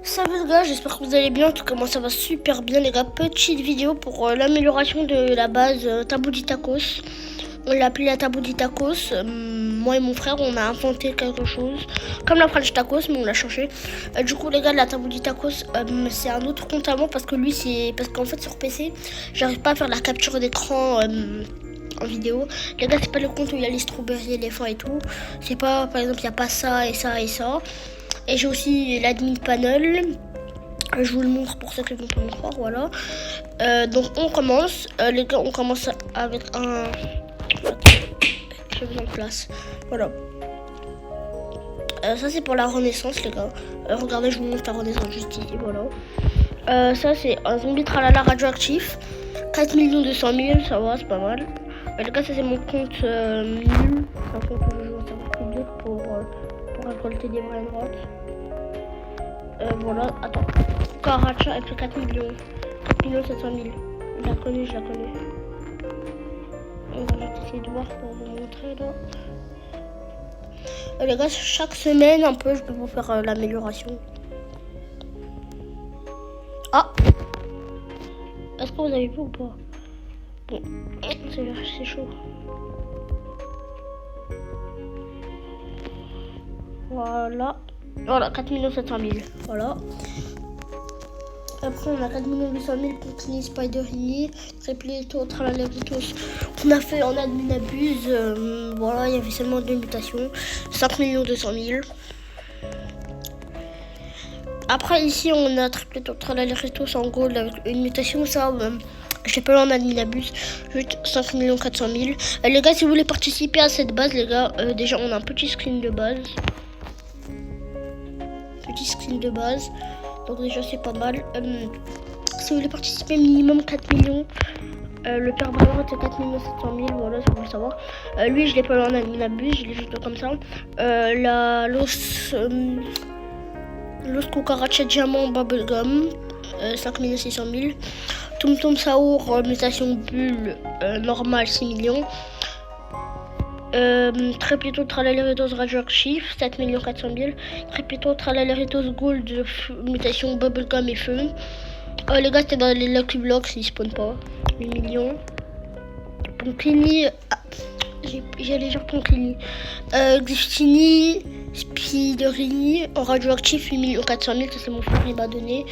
Salut les gars, j'espère que vous allez bien. En tout cas, moi ça va super bien les gars. Petite vidéo pour l'amélioration de la base Tabou Tacos. On l'a appelé la Tabou Tacos. Moi et mon frère, on a inventé quelque chose comme la French Tacos, mais on l'a changé. Du coup, les gars, la Tabou Tacos, c'est un autre compte à moi parce que lui, c'est parce qu'en fait sur PC, j'arrive pas à faire la capture d'écran. En vidéo, les gars, c'est pas le compte où il y a les strawberries, éléphants et tout. C'est pas, par exemple, il y a pas ça et ça et ça. Et j'ai aussi l'admin panel. Je vous le montre pour ceux qui vont pas me croire, voilà. Donc on commence, les gars, on commence avec un. J'ai besoin de place. Voilà. Ça c'est pour la renaissance, les gars. Regardez, je vous montre la renaissance juste ici, voilà. Ça c'est un zombie tralala radioactif. 4 200 000, ça va, c'est pas mal. Les gars, ça c'est mon compte nul. C'est un compte où je joue en serveur public pour récolter des brain rots. Voilà, attends. Karacha, elle fait 4 millions. 4 700 000. Je la connais. On va juste essayer de voir pour vous montrer là. Les gars, chaque semaine un peu, je peux vous faire l'amélioration. Ah! Est-ce que vous avez vu ou pas? Bon, c'est chaud. Voilà. Voilà, 4 700 000. Voilà. Après, on a 4 800 000 pour Tiny Spiderini, Tripleto, Tralaleritos. On a fait en admin abuse. Voilà, il y avait seulement 2 mutations. 5 200 000. Après, ici, on a Tripleto, Tralaleritos en gold avec une mutation. Ça, je l'ai pas eu en admin abuse. Juste 5 400 000. Les gars, si vous voulez participer à cette base, les gars, déjà, on a un petit screen de base. Donc déjà c'est pas mal. Si vous voulez participer, minimum 4 millions. Le père Ballard était 4 700 000, voilà, si vous voulez savoir. Lui je l'ai pas eu en admin abuse, je l'ai juste comme ça. Los Cucaracha Diamant Bubblegum, 5 600 000. Tum Tum Saour, mutation bulle, normale 6 millions. Trépito Tralaleritos Radioactif, 7 400 000. Trépito Tralaleritos Gold, mutation Bubblegum et feu. Les gars, c'était dans les Lucky Blocks, ils spawnent pas. 8 millions. Ponclini. J'allais dire Ponclini. Giftini, Spiderini, en radioactif, 8 400 000. Ça, c'est mon frère, il m'a donné.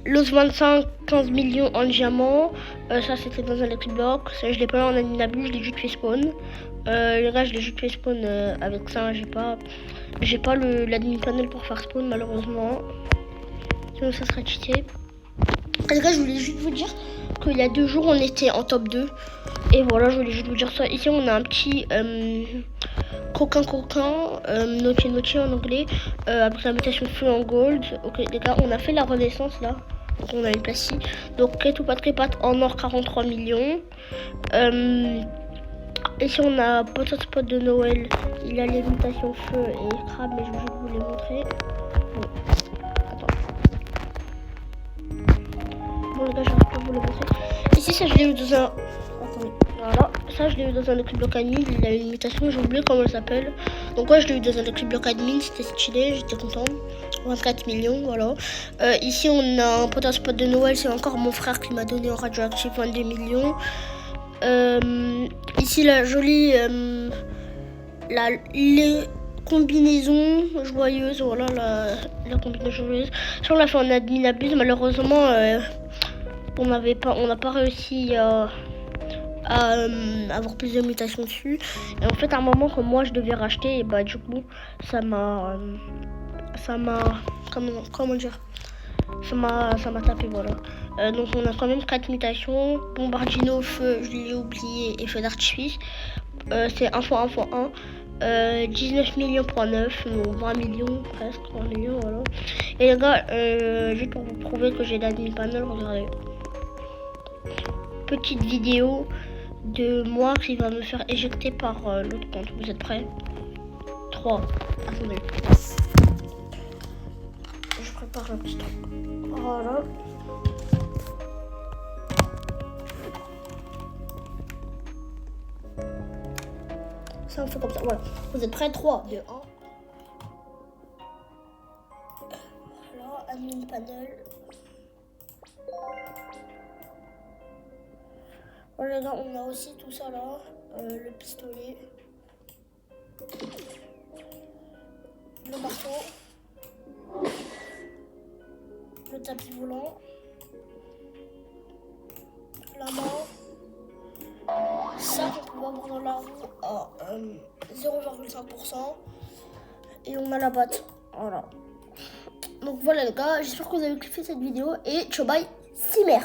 Los 25, 15 millions en diamant. Ça c'était dans un Lucky Block. Ça je l'ai pas eu en admin abus, je l'ai juste fait spawn. Les gars, je l'ai juste fait spawn avec ça. J'ai pas l'admin panel pour faire spawn malheureusement. Sinon ça serait cheaté. Les gars, je voulais juste vous dire qu'il y a 2 jours on était en top 2. Et voilà, je voulais juste vous dire ça. Ici on a un petit coquin, Naughty en anglais, avec la mutation feu en gold. Ok les gars, on a fait la renaissance là. Donc on a une place ici. Donc Ketoupat en or 43 millions. Ici on a Potot Spot de Noël. Il a les mutations feu et crabe, mais je vais vous les montrer. Bon, attends. Bon les gars, j'arrive pas à vous le montrer. Ici ça je l'ai eu dans un... Attendez. Voilà, ça je l'ai eu dans un Lucky Block admin, il a une mutation, j'ai oublié comment elle s'appelle. Donc ouais, je l'ai eu dans un Lucky Block admin, c'était stylé, j'étais content. 24 millions, voilà. Ici on a un potin spot de Noël, c'est encore mon frère qui m'a donné en radioactif 22 millions. Ici la jolie, les combinaisons joyeuses, voilà la combinaison joyeuse. Ça on l'a fait en admin abuse, malheureusement on n'a pas réussi à avoir plus de mutations dessus. Et en fait à un moment que moi je devais racheter, et bah du coup ça m'a comment dire, ça m'a tapé, voilà. Donc on a quand même 4 mutations. Bombardino, feu, je l'ai oublié, et feu d'artifice. C'est 1 x 1 x 1. 19 millions pour 9, non, 20 millions presque, 20 millions, voilà. Et les gars, juste pour vous prouver que j'ai l'admin panel, regardez. Petite vidéo de moi qui va me faire éjecter par l'autre compte. Vous êtes prêts? 3. Attendez. Je prépare le petit truc. Voilà. Ça on fait comme ça. Voilà. Vous êtes prêts? 3, 2, 1. Voilà, admin panel. Voilà, là, on a aussi tout ça là, le pistolet, le marteau, le tapis volant, la main, ça qu'on peut avoir dans la roue à 0,5%, et on a la batte. Voilà. Donc voilà les gars, j'espère que vous avez kiffé cette vidéo et ciao bye, Simer.